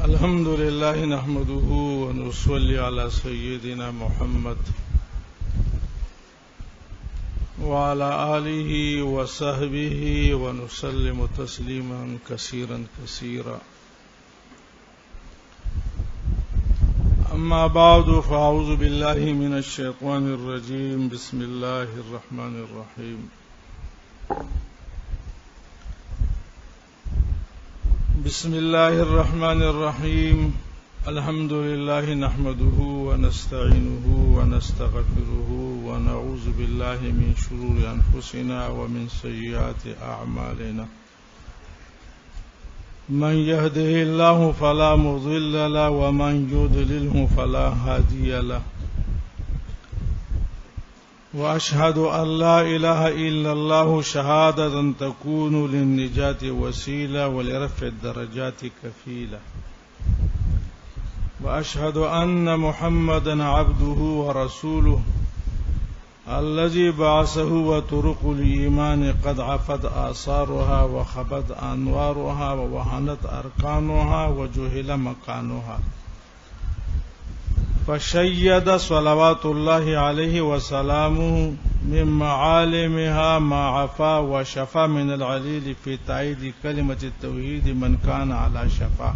الحمد لله نحمده ونصلي على سيدنا محمد وعلى آله وصحبه ونسلم تسليما كثيرا كثيرا. أما بعد فأعوذ بالله من الشيطان الرجيم. بسم الله الرحمن الرحيم. بسم الله الرحمن الرحيم. الحمد لله نحمده ونستعينه ونستغفره ونعوذ بالله من شرور أنفسنا ومن سيئات أعمالنا. من يهده الله فلا مضل له ومن يضلله فلا هادي له. وأشهد أن لا إله إلا الله شهادة تكون للنجاة وسيلة ولرفع الدرجات كفيلة. وأشهد أن محمدا عبده ورسوله الذي بعثه وطرق الإيمان قد عفت آثارها وخبت أنوارها ووهنت أركانها وجهل مكانها. فشيد صلوات الله عليه وسلامه من معالمها ما عفا وشفى من العليل في تأييد كلمة التوحيد من كان على شفا.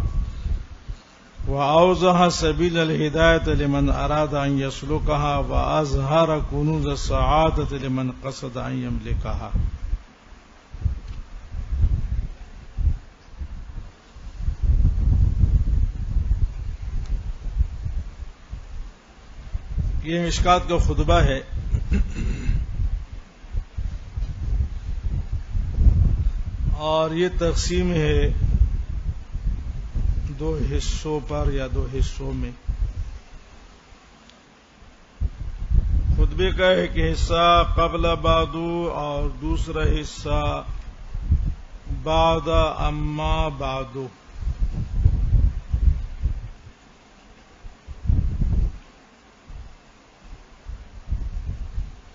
وأوضح سبيل الهداية لمن أراد أن يسلكها وأظهر كنوز السعادة لمن قصد أن يملكها. یہ مشکات کا خطبہ ہے. اور یہ تقسیم ہے دو حصوں پر یا دو حصوں میں. خطبے کا ایک حصہ قبل بعدو اور دوسرا حصہ بعد اما بعدو.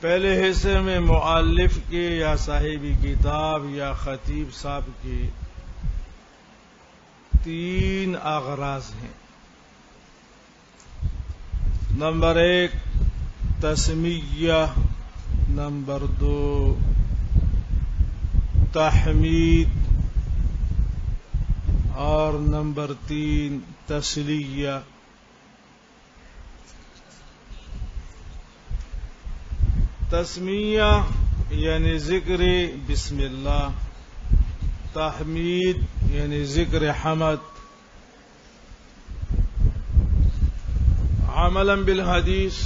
پہلے حصے میں مؤلف کے یا صاحب کتاب یا خطیب صاحب کے تین اغراض ہیں. نمبر 1 تسمیہ، نمبر 2 تحمید اور نمبر 3 تسلیہ. تسمیہ یعنی ذکر بسم اللہ، تحمید یعنی ذکر حمد، عملا بالحدیث،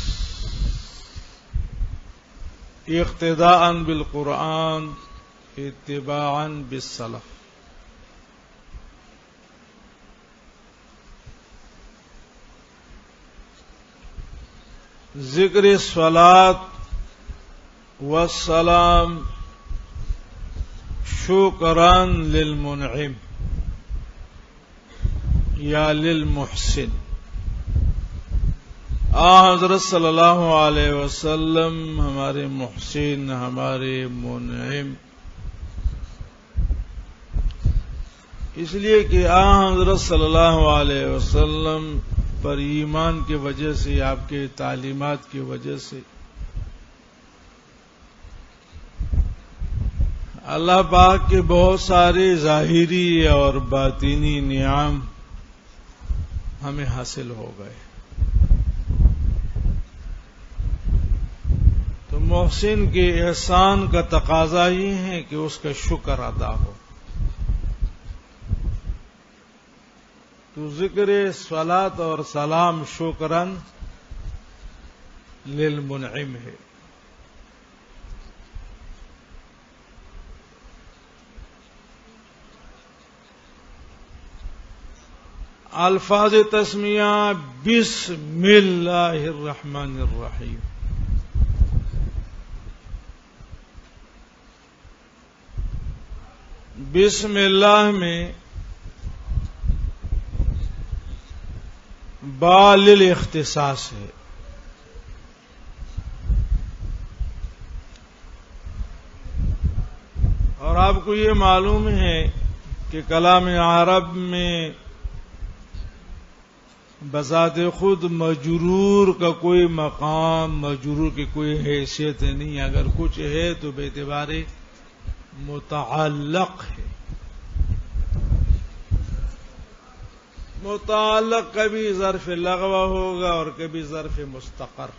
اقتداء بالقرآن، اتباعا بالسلف. ذکر الصلاۃ والسلام شکران للمنعم یا للمحسن. حضرت صلی اللہ علیہ وسلم ہمارے محسن، ہمارے منعم، اس لیے کہ حضرت صلی اللہ علیہ وسلم پر ایمان کی وجہ سے، آپ کے تعلیمات کی وجہ سے اللہ پاک کے بہت سارے ظاہری اور باطنی نعم ہمیں حاصل ہو گئے. تو محسن کے احسان کا تقاضا یہ ہے کہ اس کا شکر ادا ہو. تو ذکر صلاۃ اور سلام شکرن للمنعم ہے. الفاظ تسمیہ بسم اللہ الرحمن الرحیم. بسم اللہ میں با للاختصاص ہے. اور آپ کو یہ معلوم ہے کہ کلام عرب میں بذات خود مجرور کا کوئی مقام، مجرور کی کوئی حیثیت نہیں. اگر کچھ ہے تو بے اعتبار متعلق ہے. متعلق کبھی ظرف لغو ہوگا اور کبھی ظرف مستقر.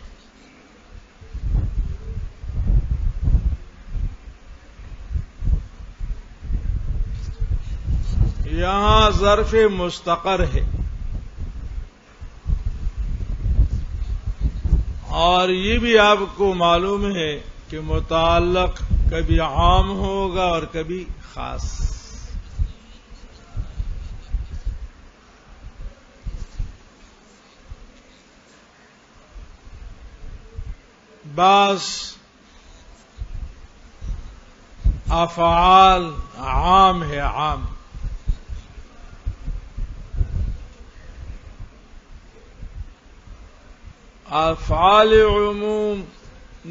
یہاں ظرف مستقر ہے اور یہ بھی آپ کو معلوم ہے کہ متعلق کبھی عام ہوگا اور کبھی خاص. بعض افعال عام ہے، عام. افعال عموم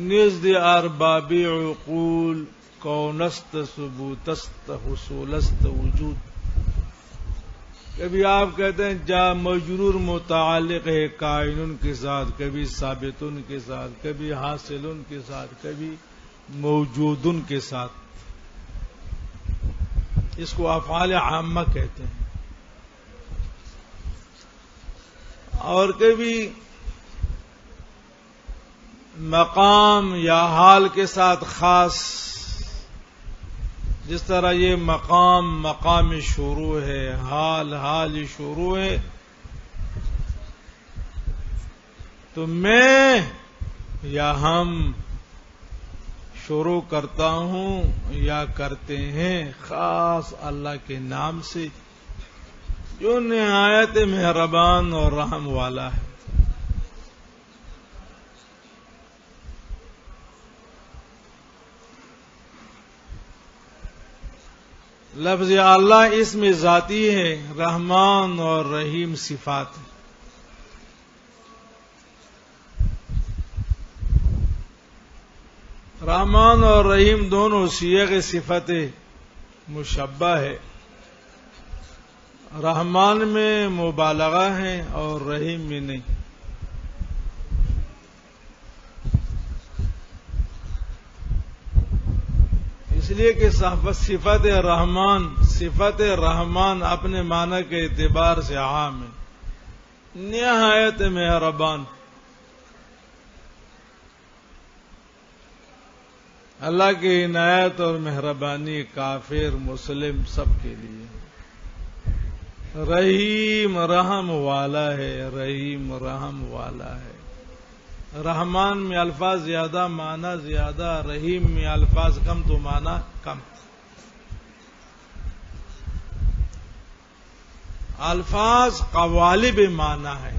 نزد ارباب عقول کونست ثبوتست حصولست وجود. کبھی آپ کہتے ہیں جا مجرور متعلق ہے کائنن کے ساتھ، کبھی ثابتن کے ساتھ، کبھی حاصلن کے ساتھ، کبھی موجودن کے ساتھ. اس کو افعال عامہ کہتے ہیں. اور کبھی مقام یا حال کے ساتھ خاص، جس طرح یہ مقام مقام شروع ہے، حال حال شروع ہے. تو میں یا ہم شروع کرتا ہوں یا کرتے ہیں خاص اللہ کے نام سے جو نہایت مہربان اور رحم والا ہے. لفظ اللہ اسم ذاتی ہے، رحمان اور رحیم صفات ہے. رحمان اور رحیم دونوں صیغ صفت مشبہ ہے. رحمان میں مبالغہ ہے اور رحیم میں نہیں. اس لیے کہ صفت رحمان اپنے معنی کے اعتبار سے عام ہے، نہایت مہربان. اللہ کی عنایت اور مہربانی کافر مسلم سب کے لیے. رحیم رحم والا ہے، رحیم رحم والا ہے. رحمان میں الفاظ زیادہ معنی زیادہ، رحیم میں الفاظ کم تو معنی کم. الفاظ قوالب معنی ہے.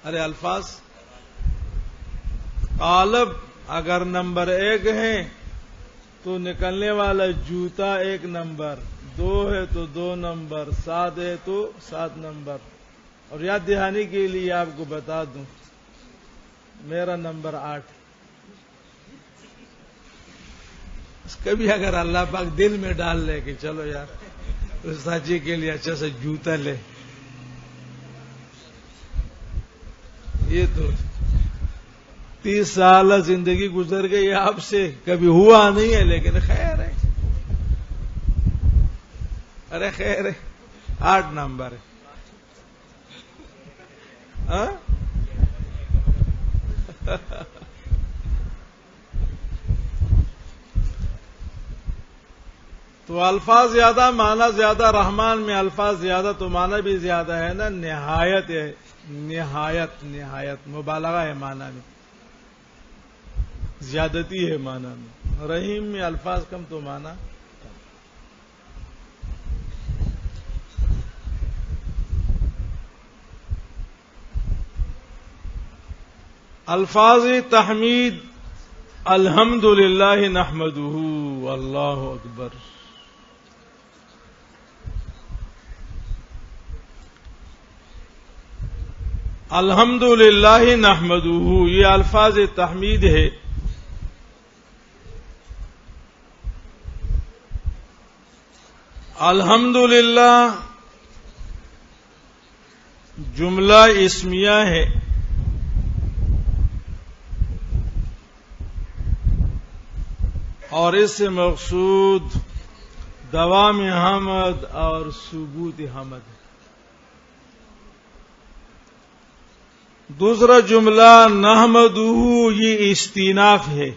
ارے الفاظ قالب اگر نمبر 1 ہے تو نکلنے والا جوتا 1 نمبر، 2 ہے تو 2 نمبر، 7 ہے تو 7 نمبر. اور یاد دہانی کے لیے آپ کو بتا دوں میرا نمبر 8. کبھی اگر اللہ پاک دل میں ڈال لے کہ چلو یار استاد جی کے لیے اچھا سا جوتا لے، یہ تو 30 سال زندگی گزر گئی آپ سے، کبھی ہوا نہیں ہے، لیکن خیر ہے. ارے خیر ہے، 8 نمبر ہے. تو الفاظ زیادہ معنی زیادہ. رحمان میں الفاظ زیادہ تو معنی بھی زیادہ ہے نا. نہایت ہے، نہایت نہایت مبالغہ ہے معنی میں، زیادتی ہے معنی میں. رحیم میں الفاظ کم تو معنی. الفاظ تحمید الحمدللہ نحمدہ، اللہ اکبر. الحمدللہ نحمدہ یہ الفاظ تحمید ہے. الحمدللہ جملہ اسمیہ ہے، اور اس سے مقصود دوام حمد اور ثبوت حمد ہے۔ دوسرا جملہ نحمدہ، یہ استیناف ہے،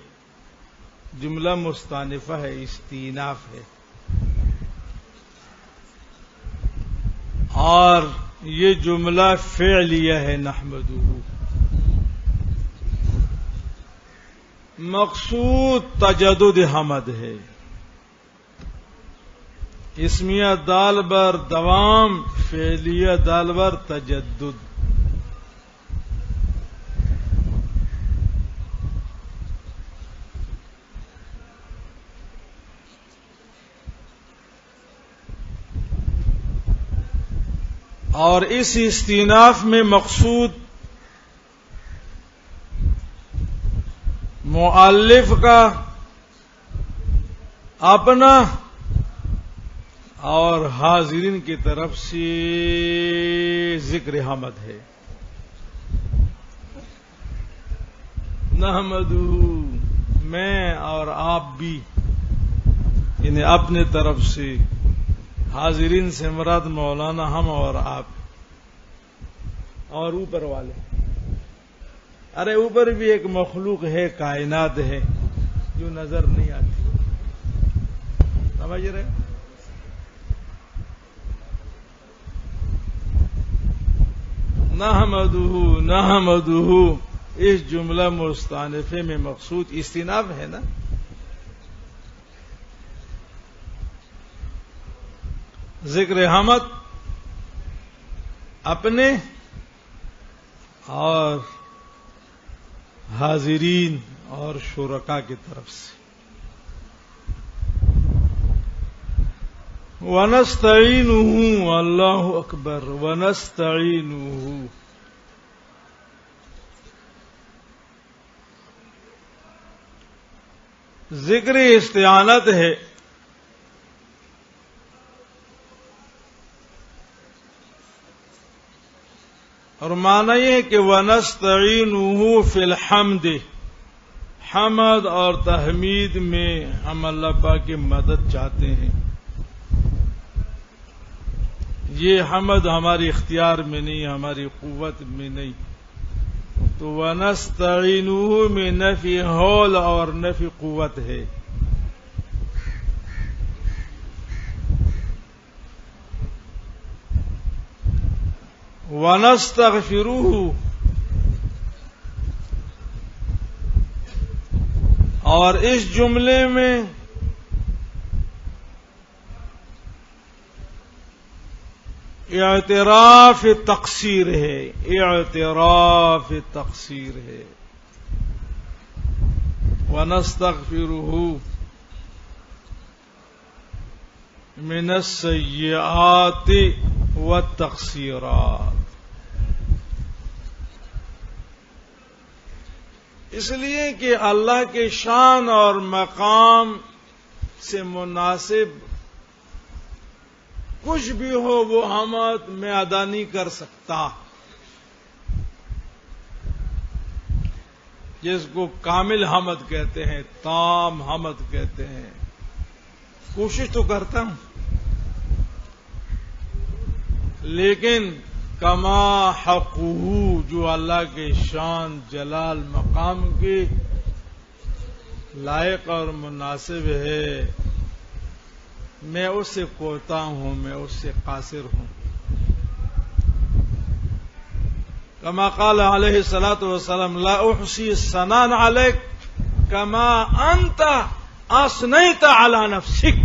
جملہ مستانفہ ہے، استیناف ہے، اور یہ جملہ فعلیہ ہے نحمدہ۔ مقصود تجدد حمد ہے، اسمیہ دال بر دوام، فعلیہ دال بر تجدد۔ اور اس استیناف میں مقصود مؤلف کا اپنا اور حاضرین کی طرف سے ذکر حمد ہے۔ نحمدہ، میں اور آپ بھی، یعنی اپنے طرف سے، حاضرین سے مراد مولانا ہم اور آپ اور اوپر والے۔ ارے اوپر بھی ایک مخلوق ہے، کائنات ہے جو نظر نہیں آتی، سمجھ رہے؟ نحمدہ اس جملہ مستانفے میں مقصود استیناف ہے نا، ذکر حمد اپنے اور حاضرین اور شرکاء کی طرف سے۔ وَنَسْتَعِينُهُ، اللہ اکبر، وَنَسْتَعِينُهُ، ذکر استعانت ہے، اور معنی یہ ہے کہ وَنَسْتَعِينُهُ فِي الْحَمْدِ، حمد اور تحمید میں ہم اللہ پاک کی مدد چاہتے ہیں۔ یہ حمد ہماری اختیار میں نہیں، ہماری قوت میں نہیں، تو وَنَسْتَعِينُهُ میں نفی حول اور نفی قوت ہے۔ وَنَسْتَغْفِرُهُ، اور اس جملے میں اعتراف تقصیر ہے، اعتراف تقصیر ہے۔ وَنَسْتَغْفِرُهُ مِنَ السَّيِّئَاتِ وَالتَّقْصِيرَاتِ، اس لیے کہ اللہ کے شان اور مقام سے مناسب کچھ بھی ہو وہ حمد میں ادا نہیں کر سکتا، جس کو کامل حمد کہتے ہیں، تام حمد کہتے ہیں۔ کوشش تو کرتا ہوں، لیکن کما حقہ، جو اللہ کے شان جلال مقام کے لائق اور مناسب ہے، میں اس سے کوتا ہوں، میں اس سے قاصر ہوں۔ کما قال علیہ الصلاۃ والسلام لا احصی ثناء علیک کما انت اثنیت علی نفسک،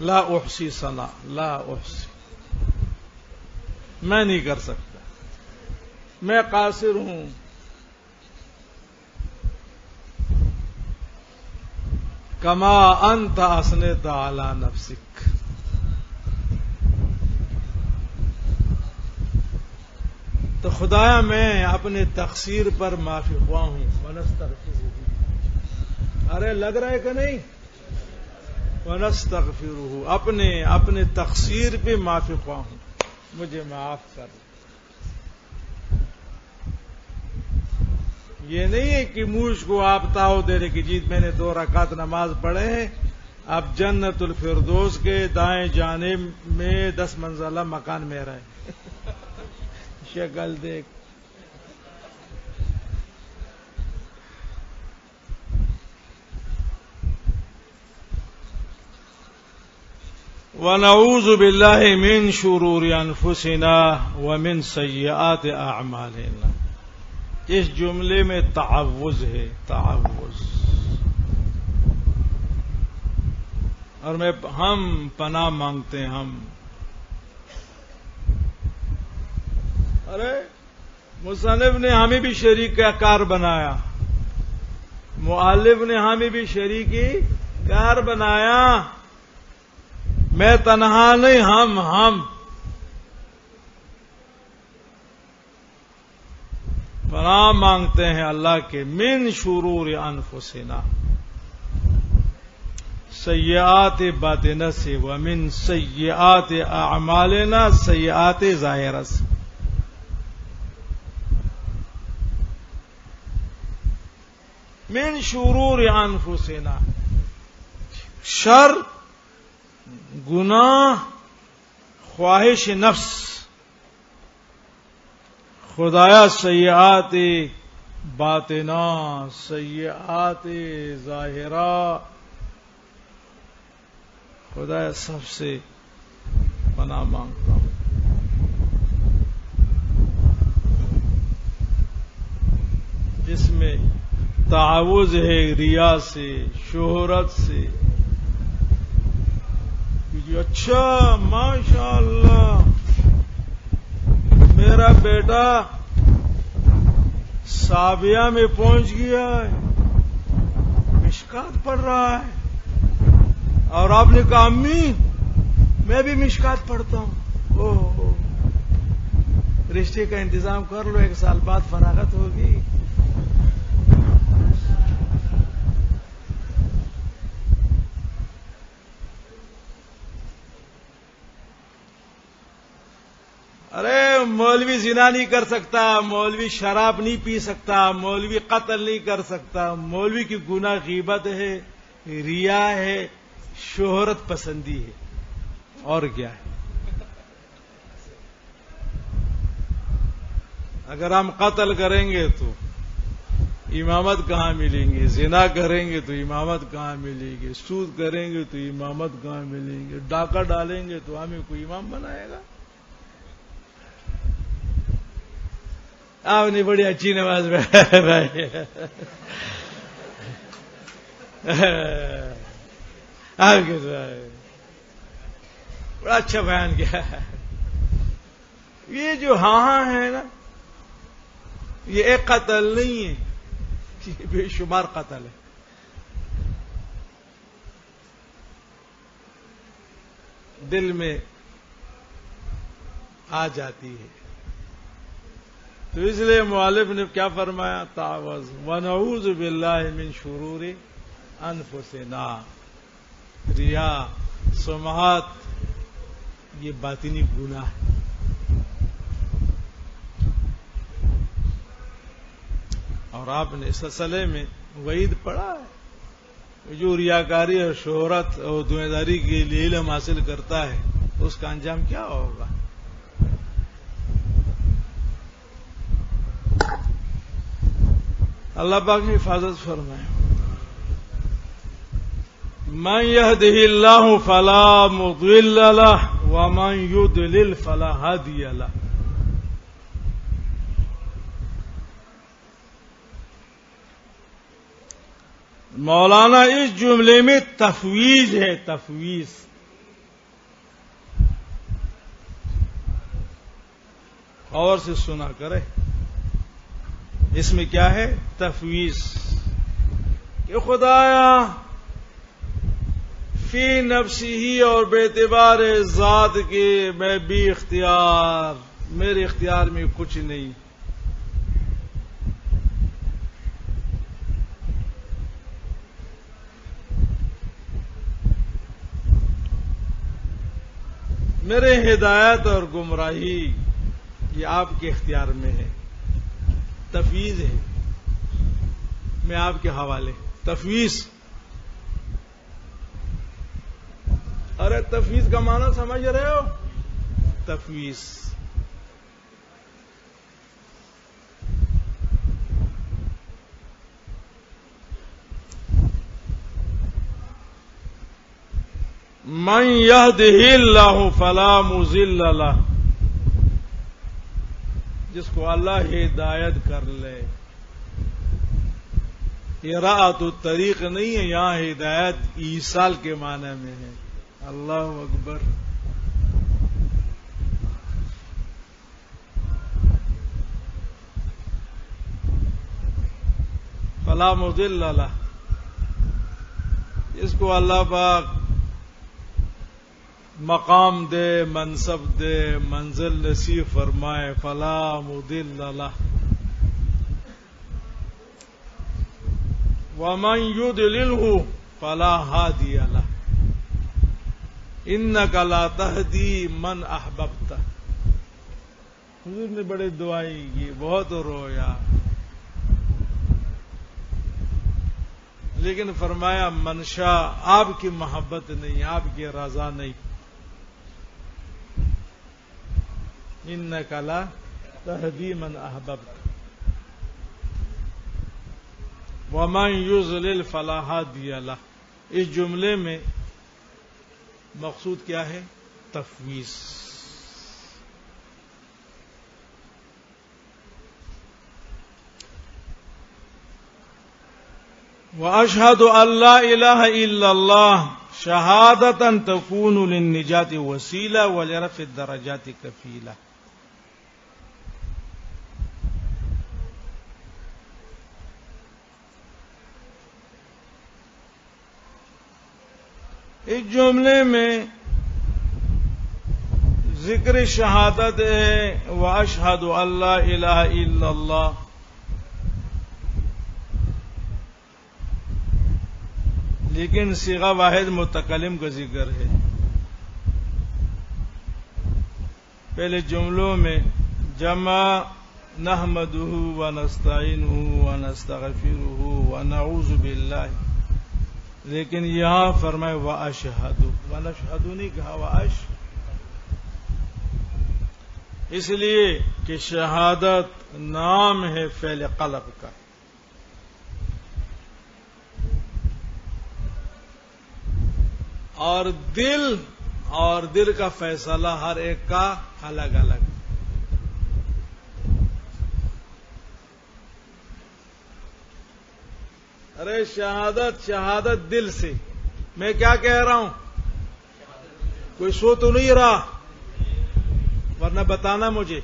لا احصی ثناء، لا احصی، میں نہیں کر سکتا، میں قاصر ہوں۔ کما انت اثنیت علی نفسک، تو خدایا میں اپنے تقصیر پر معافی خواہ ہوں۔ ارے لگ رہا ہے کہ نہیں؟ ونستغفرہ، اپنے تقصیر پہ معافی خواہ ہوں، مجھے معاف کر۔ یہ نہیں ہے کہ مجھ کو آپ تاؤ دے رہے کہ جی میں نے 2 رکعت نماز پڑھے ہیں، اب جنت الفردوس کے دائیں جانب میں 10 منزلہ مکان میرا ہے۔ شکل دیکھ۔ وَنَعُوذُ بِاللَّهِ مِن شُرُورِ أَنفُسِنَا وَمِن سَيِّئَاتِ أَعْمَالِنَا۔ اس جملے میں تعوذ ہے، تعوذ، اور ہم پناہ مانگتے ہیں ہم۔ ارے مصنف نے ہمیں بھی شریک کار بنایا، مؤلف نے ہمیں بھی شریکی کار بنایا، میں تنہا نہیں، ہم پناہ مانگتے ہیں اللہ کے من شرور انفسنا، سیئات باطنہ سے، ومن سیئات اعمالنا، سیئات ظاہرہ سے۔ من شرور انفسنا، شر، گناہ، خواہش نفس، خدایا سیئات باطنہ، سیئات ظاہرہ، خدایا سب سے پناہ مانگتا ہوں۔ جس میں تعوذ ہے ریا سے، شہرت سے، کہ اچھا ماشاء اللہ میرا بیٹا سابیہ میں پہنچ گیا ہے، مشکات پڑھ رہا ہے، اور آپ نے کہا امی میں بھی مشکات پڑھتا ہوں، اوہ رشتے کا انتظام کر لو، 1 سال بعد فراغت ہوگی۔ ارے مولوی زنا نہیں کر سکتا، مولوی شراب نہیں پی سکتا، مولوی قتل نہیں کر سکتا، مولوی کی گناہ غیبت ہے، ریا ہے، شہرت پسندی ہے، اور کیا ہے؟ اگر ہم قتل کریں گے تو امامت کہاں ملیں گے، زنا کریں گے تو امامت کہاں ملے گی، سود کریں گے تو امامت کہاں ملیں گے، ڈاکہ ڈالیں گے تو ہمیں کوئی امام بنائے گا؟ آپ نے بڑی اچھی نماز پڑھی، آپ کے بڑا اچھا بیان کیا۔ یہ جو ہاں ہے نا، یہ ایک قتل نہیں ہے، یہ بے شمار قتل ہے۔ دل میں آ جاتی ہے، تو اس لیے مؤلف نے کیا فرمایا؟ تعوذ ونعوذ باللہ من شرور انفسنا۔ ریا، سمعت، یہ باطنی گناہ ہے۔ اور آپ نے اس سلسلے میں وعید پڑھا ہے، جو ریاکاری اور شہرت اور دنیاداری کے لیے علم حاصل کرتا ہے اس کا انجام کیا ہوگا؟ اللہ پاک نے حفاظت فرمائے۔ من يهده الله فلا مضل له ومن يضلل فلا هادي له۔ مولانا اس جملے میں تفویض ہے، تفویض۔ اور سے سنا کرے، اس میں کیا ہے؟ تفویض، کہ خدایا فی نفسی اور بے اعتبار ذات کے میں بھی اختیار، میرے اختیار میں کچھ نہیں، میرے ہدایت اور گمراہی یہ آپ کے اختیار میں ہے. تفویض ہے، میں آپ کے حوالے. تفویض، ارے تفویض کا معنی سمجھ رہے ہو؟ تفویض من یہدہ اللہ فلا مضل لہ، جس کو اللہ ہدایت کر لے. اراۃ الطریق نہیں ہے، یہاں ہدایت ایصال کے معنی میں ہے. اللہ اکبر. فلا مضل لہ، جس کو اللہ پاک مقام دے، منصب دے، منزل نصیب فرمائے. فلا مضل لہ. ومن یضللہ فلا ہادی لہ. انک لا تہدی من احببت. حضور نے بڑے دعائیں کی، بہت رویا، لیکن فرمایا منشا آپ کی محبت نہیں، آپ کی رضا نہیں. انک لا تہدی من احببت ومن یضلل فلا ہادی لہ. اس جملے میں مقصود کیا ہے؟ تفویض. واشہد ان لا الہ الا اللہ شہادۃ تکون للنجاۃ وسیلہ ولرفع الدرجات کفیلہ. اس جملے میں ذکر شہادت ہے، واشہد ان لا الہ الا اللہ. لیکن صیغہ واحد متکلم کا ذکر ہے. پہلے جملوں میں جمع نحمدہ ونستعینہ ونستغفرہ ونعوذ باللہ، لیکن یہاں فرمائے واشہد. ونشہد نہیں کہا، واشہد. اس لیے کہ شہادت نام ہے فعل قلب کا. اور دل کا فیصلہ ہر ایک کا الگ الگ. ارے شہادت دل سے. میں کیا کہہ رہا ہوں؟ کوئی سو تو نہیں رہا؟ ورنہ بتانا مجھے.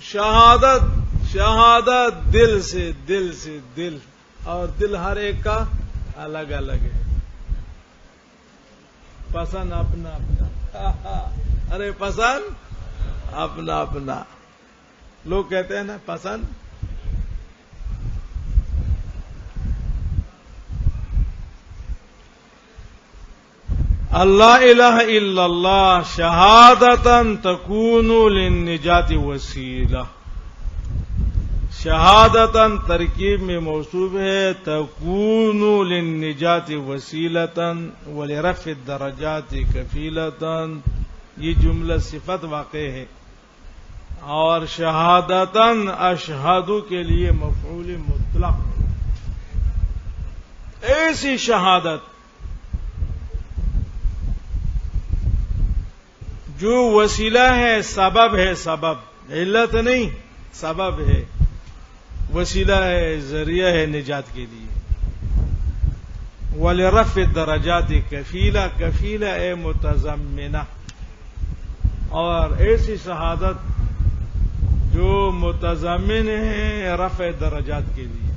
شہادت دل سے، دل، اور دل ہر ایک کا الگ الگ ہے. پسند اپنا اپنا. ارے پسند اپنا اپنا. لوگ کہتے ہیں نا پسند. اللہ الہ الا اللہ شہادتاً تکون للنجات وسیلہ. شہادتاً ترکیب میں موصوف ہے، تکون للنجات وسیلتاً ولرفع الدرجات کفیلتاً. یہ جملہ صفت واقع ہے، اور شہادتاً اشہد کے لیے مفعول مطلق. ایسی شہادت جو وسیلہ ہے، سبب ہے. سبب علت نہیں، سبب ہے، وسیلہ ہے، ذریعہ ہے نجات کے لیے. وَلِرَفْعِ الدَّرَجَاتِ کفیلہ. کفیلہ اے متضمنہ. اور ایسی شہادت جو متضمن ہے رفع درجات کے لیے.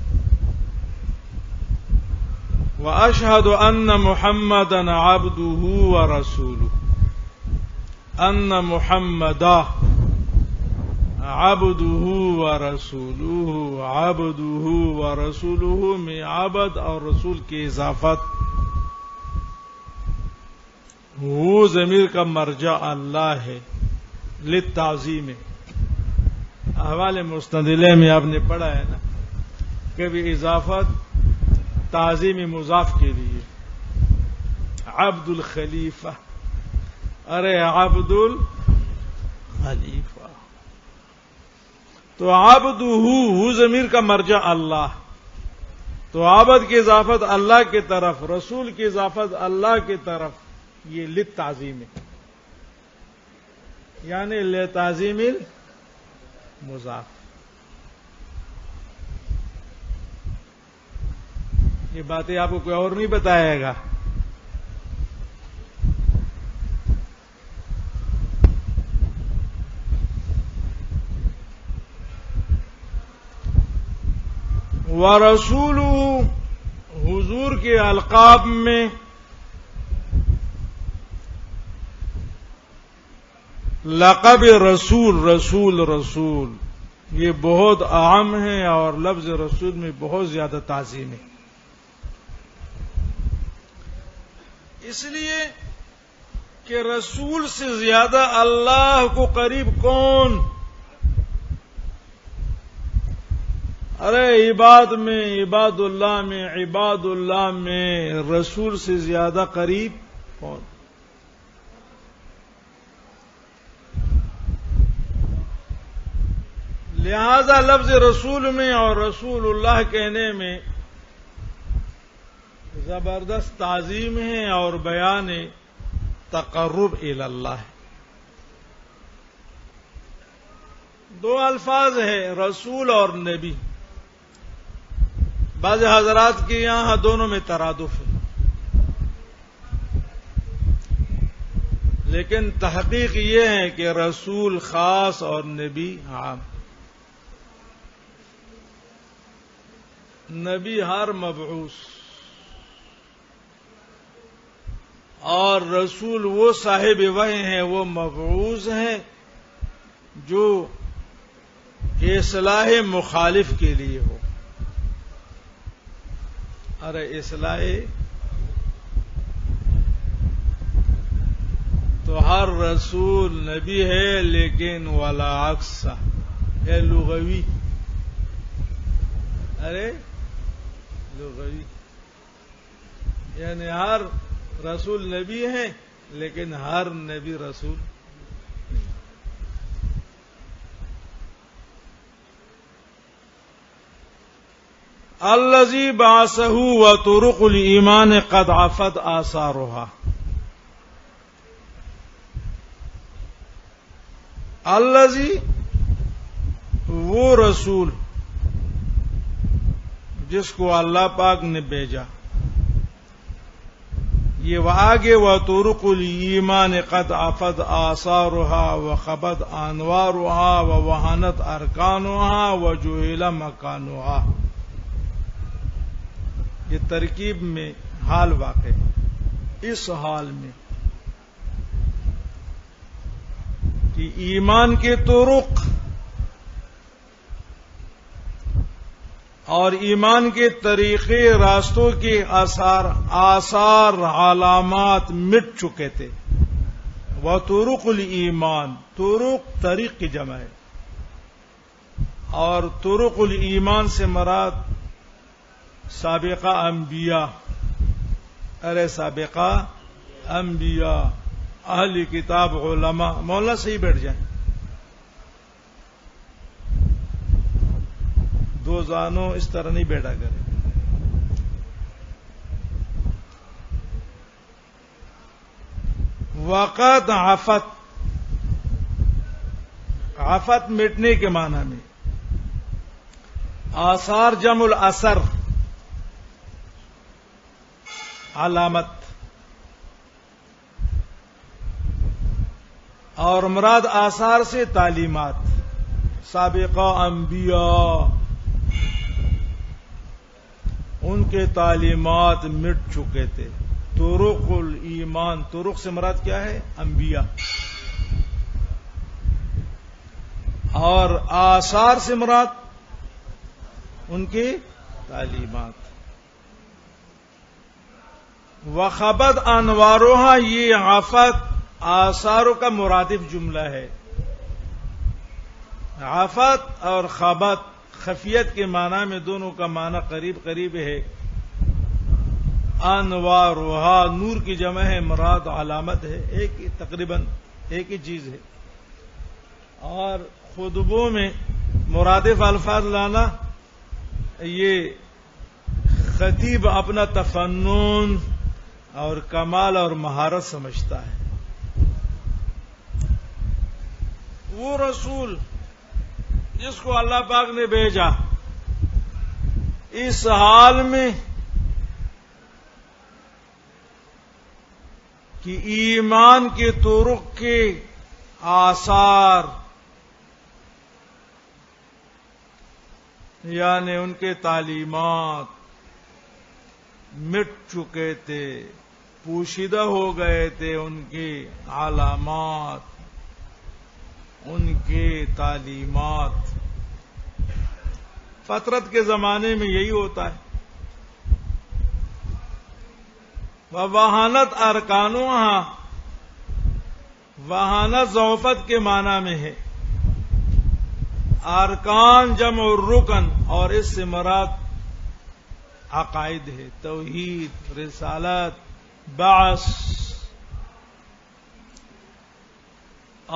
وَأَشْهَدُ أَنَّ مُحَمَّدًا عَبْدُهُ وَرَسُولُهُ. ان محمدا عبدہ ورسولہ. عبدہ ورسولہ میں عبد اور رسول کی اضافت وہ ضمیر کا مرجع اللہ ہے للتعظیم. احوال مستدلہ میں آپ نے پڑھا ہے نا کہ بھی اضافت تعظیم مضاف کے لیے عبد الخلیفہ. ارے عبد الخلیفہ تو عبد ہو ضمیر کا مرجع اللہ. تو عبد کی اضافت اللہ کی طرف، رسول کی اضافت اللہ کی طرف، یہ للتعظیم ہے، یعنی لتعظیم المضاف. یہ باتیں آپ کو کوئی اور نہیں بتائے گا. ورسول حضور کے القاب میں لقب رسول رسول رسول یہ بہت عام ہے اور لفظ رسول میں بہت زیادہ تعظیم ہے. اس لیے کہ رسول سے زیادہ اللہ کو قریب کون؟ ارے عباد میں، عباد اللہ میں رسول سے زیادہ قریب کون؟ لہذا لفظ رسول میں اور رسول اللہ کہنے میں زبردست تعظیم ہے اور بیان تقرب الی اللہ ہے. دو الفاظ ہیں رسول اور نبی. بعض حضرات کے یہاں دونوں میں ترادف ہے، لیکن تحقیق یہ ہے کہ رسول خاص اور نبی عام. نبی ہر مبعوث اور رسول وہ صاحب وحی ہیں، وہ مبعوث ہیں جو اصلاح مخالف کے لیے ہو. ارے اصلاح تو ہر رسول نبی ہے، لیکن ولا عکس ہے لغوی. ارے لغوی یعنی ہر رسول نبی ہے لیکن ہر نبی رسول. الذی بعثہ وطرق الایمان قد عفت آثارها. الذی وہ رسول جس کو اللہ پاک نے بھیجا. یہ وہ آگے وطرق الایمان قد عفت آثارها وخبت انوارها ووہنت ارکانها وجہل مکانها. یہ ترکیب میں حال واقع ہے. اس حال میں کہ ایمان کے طرق اور ایمان کے طریقے، راستوں کے آثار علامات مٹ چکے تھے. وطرق الایمان، طرق طریق کی جمع ہے، اور طرق الایمان سے مراد سابقہ انبیاء. ارے سابقہ انبیاء، اہل کتاب، علماء. مولا صحیح بیٹھ جائیں. دو زانوں اس طرح نہیں بیٹھا کرے. وقت عفت، عفت مٹنے کے معنی میں. آثار جمع الاثر، علامت. اور مراد آثار سے تعلیمات. سابقہ انبیاء ان کے تعلیمات مٹ چکے تھے. طرق الایمان، طرق سے مراد کیا ہے؟ انبیاء. اور آثار سے مراد ان کی تعلیمات. وخبت انوارها یہ عفت آثاروں کا مرادف جملہ ہے. عفت اور خبت خفیت کے معنی میں دونوں کا معنی قریب قریب ہے. انوارها نور کی جمع ہے، مراد علامت ہے، تقریباً ایک ہی چیز ہے. اور خطبوں میں مرادف الفاظ لانا یہ خطیب اپنا تفنن اور کمال اور مہارت سمجھتا ہے. وہ رسول جس کو اللہ پاک نے بھیجا اس حال میں کہ ایمان کے طرق کے آثار یعنی ان کے تعلیمات مٹ چکے تھے، پوشیدہ ہو گئے تھے. ان کی علامات، ان کے تعلیمات. فطرت کے زمانے میں یہی ہوتا ہے. وَوَهَنَتْ أَرْكَانُهَا، وہانت ضعفت کے معنی میں ہے. ارکان جمع رکن، اور اس سے مراد عقائد ہے، توحید، رسالت، بعث.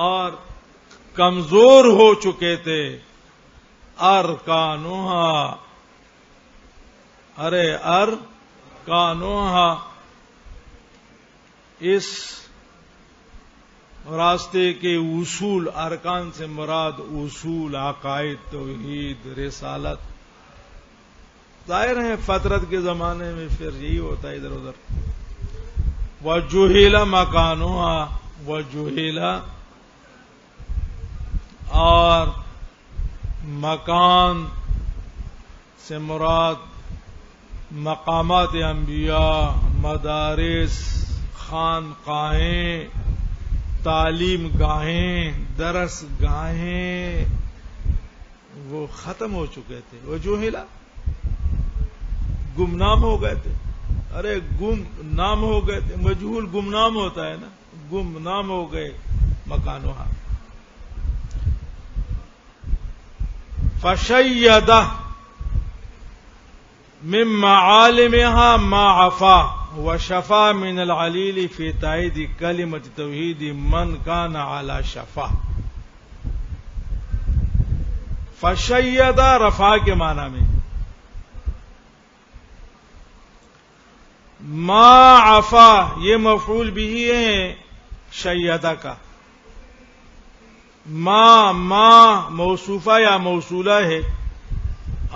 اور کمزور ہو چکے تھے. ارکانوہا، ارکانوہا، اس راستے کے اصول. ارکان سے مراد اصول، عقائد، توحید، رسالت. ظاہر ہے فطرت کے زمانے میں پھر یہی ہوتا ہے ادھر ادھر. وجہل مکانوہا، وجہل، اور مکان سے مراد مقامات انبیاء، مدارس، خانقاہیں، تعلیم گاہیں، درس گاہیں، وہ ختم ہو چکے تھے. وجہلا، گمنام ہو گئے تھے. گمنام ہو گئے تھے. مجہول گمنام ہوتا ہے نا، گمنام ہو گئے. مکانوہا. فشیدہ من معالمها ما عفا وشفا من العلیل فی تائید کلمۃ توحید من کان علی شفا. فشیدہ رفع کے معنی میں. ما عفا یہ مفعول بھی ہے شیدہ کا. ما موصوفہ یا موصولہ ہے.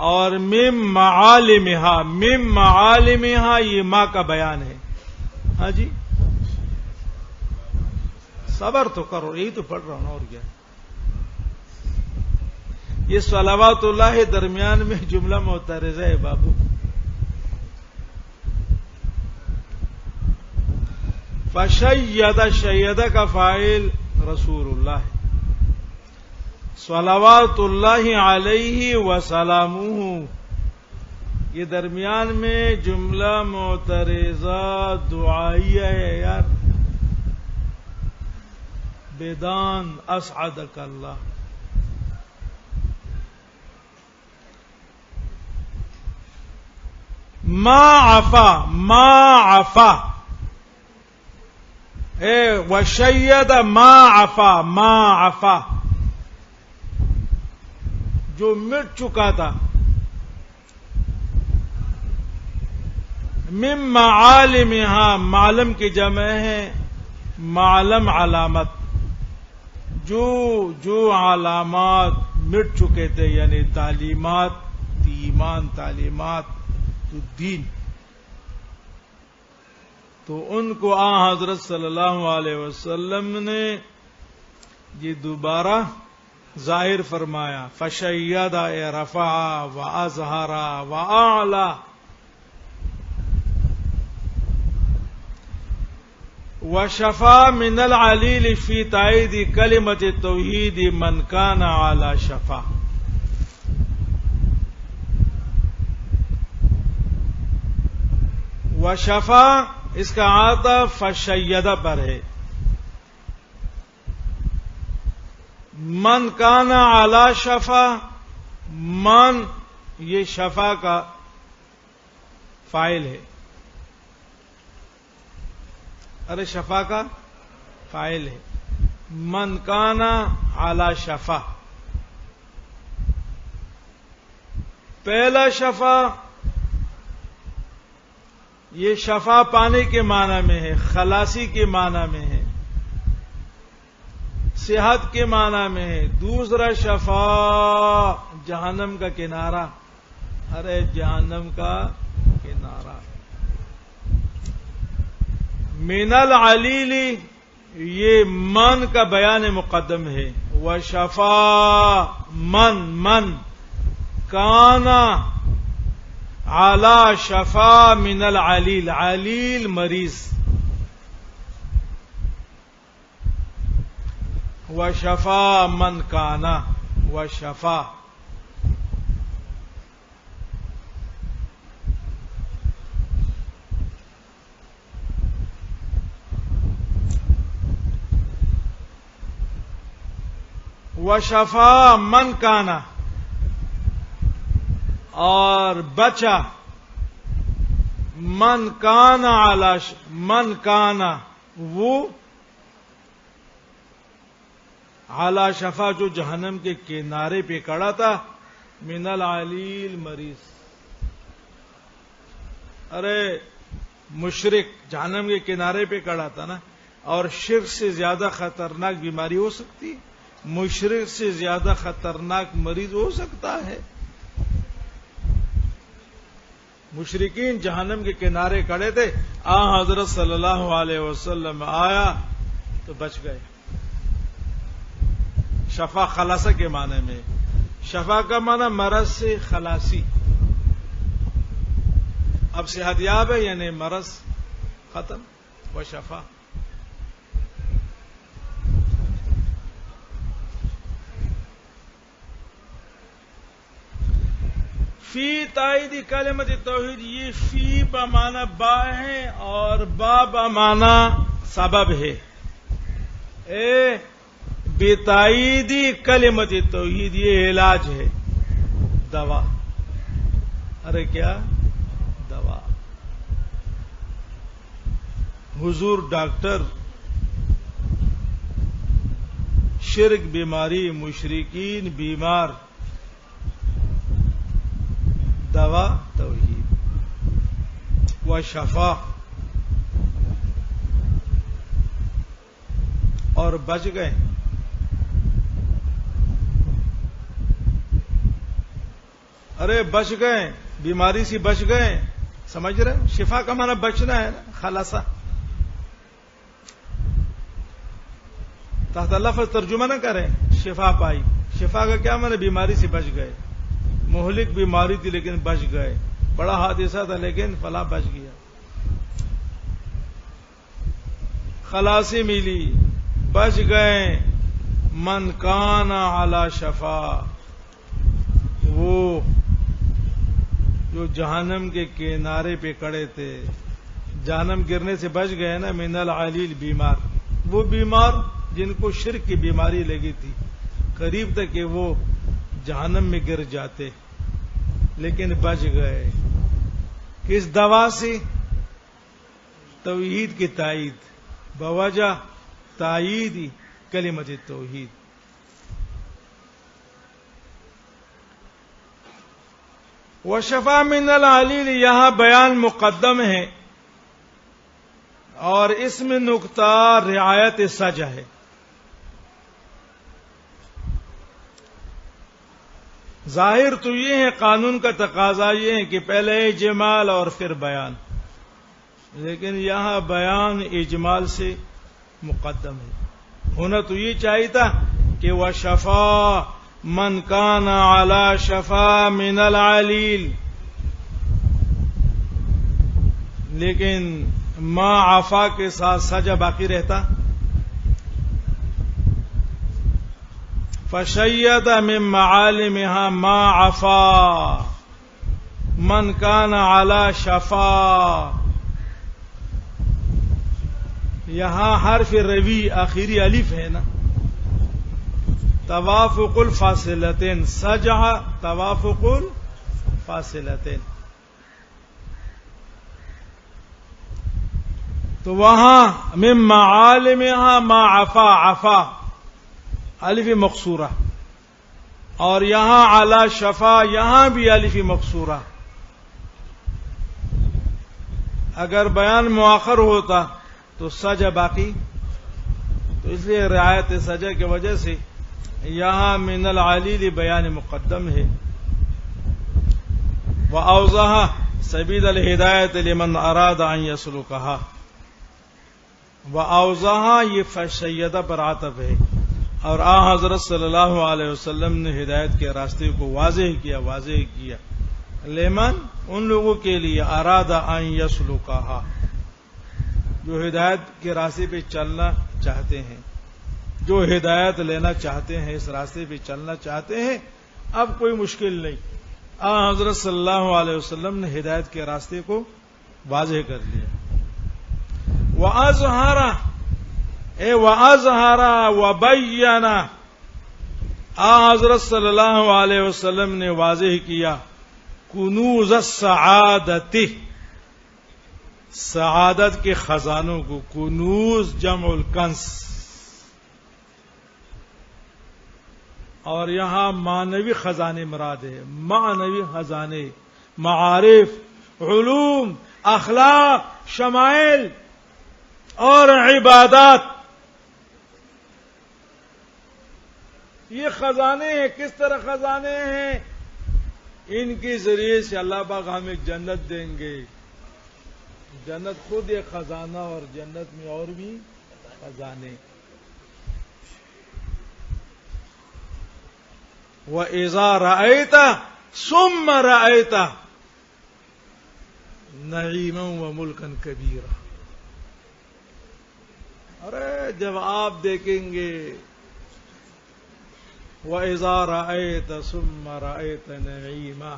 اور مم معالمها یہ ما کا بیان ہے. ہاں جی صبر تو کرو، یہی تو پڑھ رہا ہوں اور کیا. یہ صلوات اللہ درمیان میں جملہ معترض ہے بابو. فشیدہ، شیدہ کا فاعل رسول اللہ ہے. صلوات اللہ علیہ وسلامہ، یہ درمیان میں جملہ معترضہ دعائیہ ہے یار. بیدان اسعدک اللہ. ما عفا وشید ما عفا جو مٹ چکا تھا. من معالمها، معلم کی جمع ہے معلم علامت. جو علامات مٹ چکے تھے یعنی تعلیمات ایمان، تعلیمات تو دین، تو ان کو حضرت صلی اللہ علیہ وسلم نے یہ دوبارہ ظاہر فرمایا. فشیدہ رفع و اظہر و اعلی. وشفا من العلیل فی تائید کلمۃ توحید من کان علی شفا. وشفا اس کا عطف فشیدہ پر ہے. من کان علی شفا، من یہ شفا کا فاعل ہے. ارے شفا کا فاعل ہے. من کان علی شفا، پہلا شفا یہ شفا پانے کے معنی میں ہے، خلاصی کے معنی میں ہے، صحت کے معنی میں ہے. دوسرا شفا جہنم کا کنارہ. ارے جہنم کا کنارہ. من العلیل یہ من کا بیان مقدم ہے. وشفا من کانا علی شفا من العلیل. علیل مریض. وشفا من کانا، وشفا وشفا من کانا، اور بچا من کانا علی من کانا وہ اعلی شفا جو جہنم کے کنارے پہ کڑا تھا. من العلیل مریض. ارے مشرک جہنم کے کنارے پہ کڑا تھا نا. اور شرک سے زیادہ خطرناک بیماری ہو سکتی ہے؟ مشرک سے زیادہ خطرناک مریض ہو سکتا ہے؟ مشرکین جہنم کے کنارے کڑے تھے. حضرت صلی اللہ علیہ وسلم آیا تو بچ گئے. شفا خلاصہ کے معنی میں. شفا کا معنی مرض سے خلاصی. اب صحت یاب ہے یعنی مرض ختم. و شفا فی تائید کلمت توحید. یہ فی بمعنی با ہے اور با بمعنی سبب ہے. بتائیدی کلمت توحید یہ علاج ہے، دوا. ارے کیا دوا؟ حضور ڈاکٹر شرک بیماری، مشرکین بیمار، دوا توحید. و شفا اور بچ گئے. ارے بچ گئے، بیماری سے بچ گئے. سمجھ رہے؟ شفا کا معنی بچنا ہے نا، خلاصہ. تحت لفظ ترجمہ نہ کریں. شفا پائی. شفا کا کیا معنی؟ بیماری سے بچ گئے. مہلک بیماری تھی لیکن بچ گئے. بڑا حادثہ تھا لیکن فلاں بچ گیا. خلاصی ملی، بچ گئے. من کان علی شفا، وہ جو جہنم کے کنارے پہ کڑے تھے، جہنم گرنے سے بچ گئے نا. من العلیل بیمار، وہ بیمار جن کو شرک کی بیماری لگی تھی، قریب تک کہ وہ جہنم میں گر جاتے لیکن بچ گئے. کس دوا سے؟ توحید کی تائید. بوجہ تائید کلمت توحید. وشفا من العلیل یہاں بیان مقدم ہے اور اس میں نقطہ رعایت سجہ ہے. ظاہر تو یہ ہے، قانون کا تقاضا یہ ہے کہ پہلے اجمال اور پھر بیان، لیکن یہاں بیان اجمال سے مقدم ہے. ہونا تو یہ چاہیے تھا کہ وشفا من کان علی شفا من العلیل، لیکن ما عفا کے ساتھ سجا باقی رہتا. فشید من معالمها ما عفا من کان علی شفا یہاں حرف روی آخری الف ہے نا، توافق الفاصلتین، سجع توافق الفاصلتین، تو وہاں من معالمها ما عفا، عفا الف مقصورہ، اور یہاں علی شفا، یہاں بھی الف مقصورہ. اگر بیان مؤخر ہوتا تو سجع باقی، تو اس لیے رعایت سجع کی وجہ سے یہاں من العلیل بیان مقدم ہے. وَأَوْضَحَ سَبِيلَ الْهِدَایَةِ لِمَنْ أَرَادَ أَنْ يَسْلُكَهَا. وَأَوْضَحَ یہ فَشَیّدَ پر عطف ہے، اور حضرت صلی اللہ علیہ وسلم نے ہدایت کے راستے کو واضح کیا، واضح کیا. لمن ان لوگوں کے لیے، اراد ان یسلکھا جو ہدایت کے راستے پہ چلنا چاہتے ہیں، جو ہدایت لینا چاہتے ہیں، اس راستے پہ چلنا چاہتے ہیں. اب کوئی مشکل نہیں، حضرت صلی اللہ علیہ وسلم نے ہدایت کے راستے کو واضح کر لیا. وَأَظْهَرَ وَبَيَّنَ حضرت صلی اللہ علیہ وسلم نے واضح کیا کنوز السعادت، سعادت کے خزانوں کو. کنوز جمع الکنز، اور یہاں معنوی خزانے مراد ہے، معنوی خزانے، معارف، علوم، اخلاق، شمائل اور عبادات. یہ خزانے ہیں. کس طرح خزانے ہیں؟ ان کے ذریعے سے اللہ پاک ہمیں جنت دیں گے. جنت خود ایک خزانہ، اور جنت میں اور بھی خزانے. وَإِذَا رَأَيْتَ ثُمَّ رَأَيْتَ نَعِيمًا وَمُلْكًا كَبِيرًا. ارے جب آپ دیکھیں گے وَإِذَا رَأَيْتَ ثُمَّ رَأَيْتَ نَعِيمًا،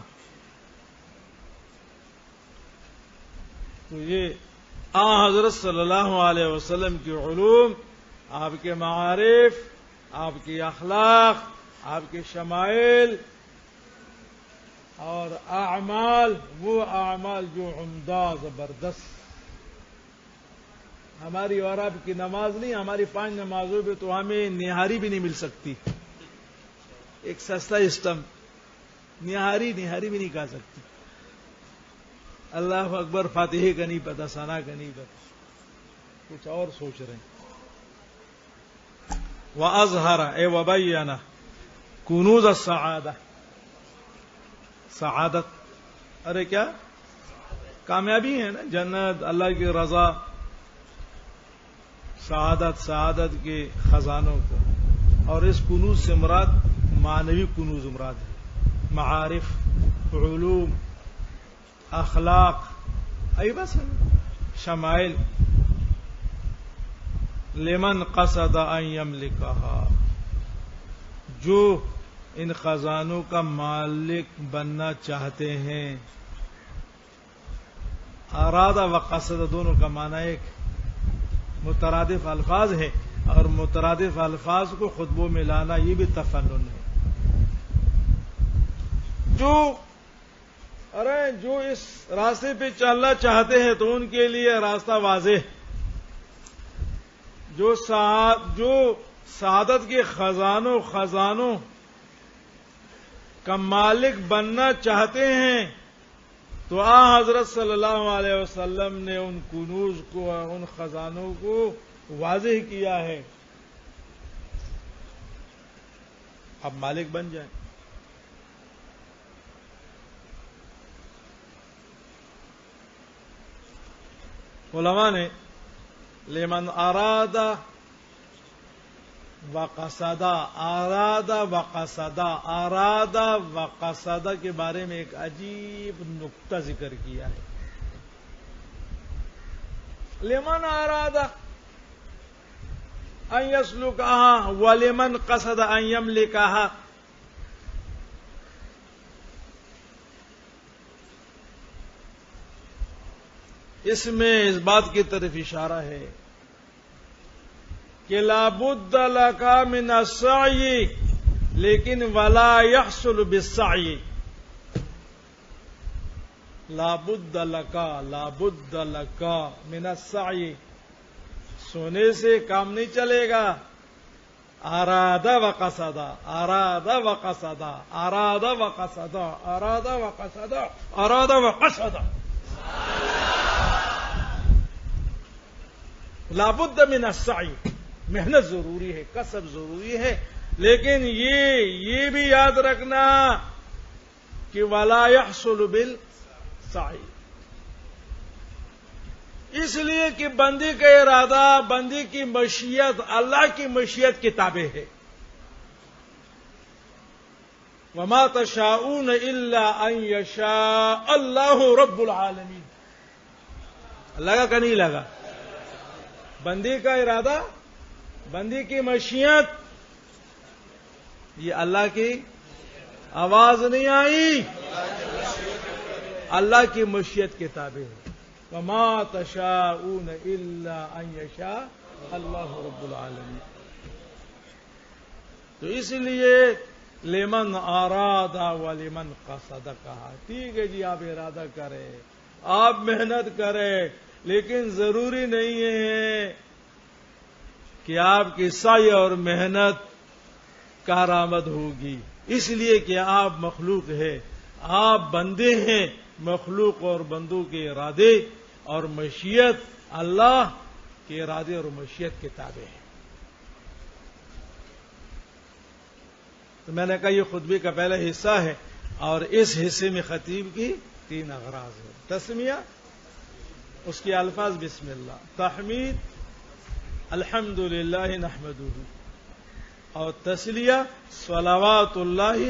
تو یہ حضرت صلی اللہ علیہ وسلم کی علوم، آپ کے معارف، آپ کی اخلاق، آپ کے شمائل اور اعمال، وہ اعمال جو عمدہ، زبردست. ہماری اور آپ کی نماز نہیں، ہماری 5 نمازوں پہ تو ہمیں نہاری بھی نہیں مل سکتی. ایک سستا اسٹم، نہاری بھی نہیں کھا سکتی. اللہ اکبر فاتحے کا نہیں پتا، ثنا کا نہیں پتا، کچھ اور سوچ رہے ہیں. وَأَظْهَرَ وَبَيَّنَ کنوز السعادہ، سعادت، ارے کیا کامیابی ہے نا، جنت، اللہ کی رضا، سعادت کے خزانوں کو. اور اس کنوز سے مراد معنوی کنوز مراد ہے، معارف، علوم، اخلاق، ای بس شمائل. لمن قصد ان یملکھا، جو ان خزانوں کا مالک بننا چاہتے ہیں. ارادہ و قصد دونوں کا معنی ایک، مترادف الفاظ ہے، اور مترادف الفاظ کو خطبوں میں لانا یہ بھی تفنن ہے. جو اس راستے پہ چلنا چاہتے ہیں تو ان کے لیے راستہ واضح. جو سعادت کے خزانوں کا مالک بننا چاہتے ہیں تو حضرت صلی اللہ علیہ وسلم نے ان کنوز کو، ان خزانوں کو واضح کیا ہے. اب مالک بن جائیں. علماء نے لمن اراد وقصد، اراد وقصد کے بارے میں ایک عجیب نقطہ ذکر کیا ہے. لمن اراد ان یسلکھا ولمن قصد ان یملکھا. اس میں اس بات کی طرف اشارہ ہے کہ لا بد لک من السعی لیکن ولا يحصل بالسعی. لا بد لک من السعی، سونے سے کام نہیں چلے گا. اراد وقصد اراد وقصد اراد وقصد اراد وقصد اراد وقصد. لابد من السعی، محنت ضروری ہے، کسب ضروری ہے، لیکن یہ بھی یاد رکھنا کہ ولا يحصل بالسعی. اس لیے کہ بندی کا ارادہ، بندی کی مشیت اللہ کی مشیت کی تابع ہے. وما تشاءون الا ان یشاء اللہ رب العالمین. لگا کہ نہیں لگا؟ بندی کا ارادہ، بندی کی مشیت، یہ اللہ کی آواز نہیں آئی، اللہ کی مشیت کے تابع ہے. وما تشاءون الا ان یشاء اللہ رب العالمین. تو اس لیے لمن اراد ولمن قصد کہا. ٹھیک ہے جی، آپ ارادہ کریں، آپ محنت کریں، لیکن ضروری نہیں ہے کہ آپ کی سعی اور محنت کارآمد ہوگی. اس لیے کہ آپ مخلوق ہے، آپ بندے ہیں. مخلوق اور بندوں کے ارادے اور مشیت اللہ کے ارادے اور مشیت کے تابع ہے. تو میں نے کہا یہ خطبے کا پہلا حصہ ہے، اور اس حصے میں خطیب کی 3 اغراض ہیں. تسمیہ، اس کے الفاظ بسم اللہ، تحمید الحمدللہ نحمدہ، اور تسلیہ صلوات اللہ